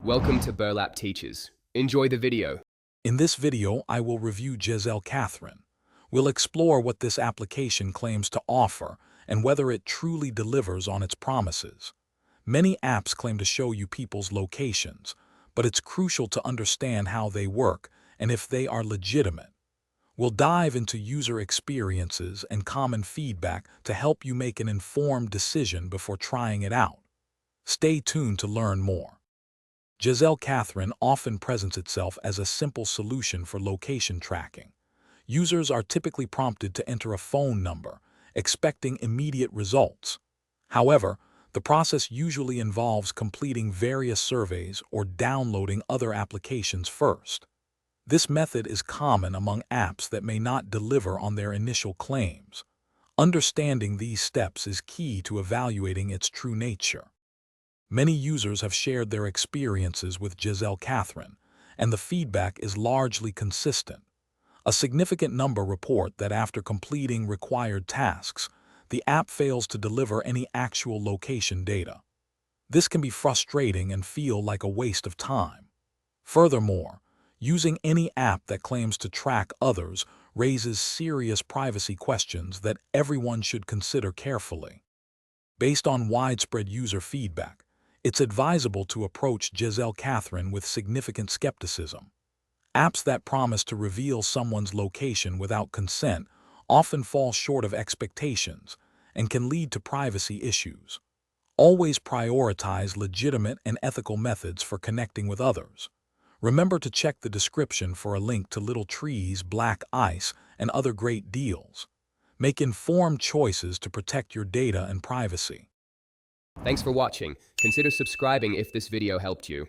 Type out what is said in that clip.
Welcome to Burlap Teachers. Enjoy the video. In this video, I will review Jezelle. We'll explore what this application claims to offer and whether it truly delivers on its promises. Many apps claim to show you people's locations, but it's crucial to understand how they work and if they are legitimate. We'll dive into user experiences and common feedback to help you make an informed decision before trying it out. Stay tuned to learn more. Jezelle often presents itself as a simple solution for location tracking. Users are typically prompted to enter a phone number, expecting immediate results. However, the process usually involves completing various surveys or downloading other applications first. This method is common among apps that may not deliver on their initial claims. Understanding these steps is key to evaluating its true nature. Many users have shared their experiences with Jezelle, and the feedback is largely consistent. A significant number report that after completing required tasks, the app fails to deliver any actual location data. This can be frustrating and feel like a waste of time. Furthermore, using any app that claims to track others raises serious privacy questions that everyone should consider carefully. Based on widespread user feedback, it's advisable to approach Jezelle with significant skepticism. Apps that promise to reveal someone's location without consent often fall short of expectations and can lead to privacy issues. Always prioritize legitimate and ethical methods for connecting with others. Remember to check the description for a link to Little Trees, Black Ice, and other great deals. Make informed choices to protect your data and privacy. Thanks for watching. Consider subscribing if this video helped you.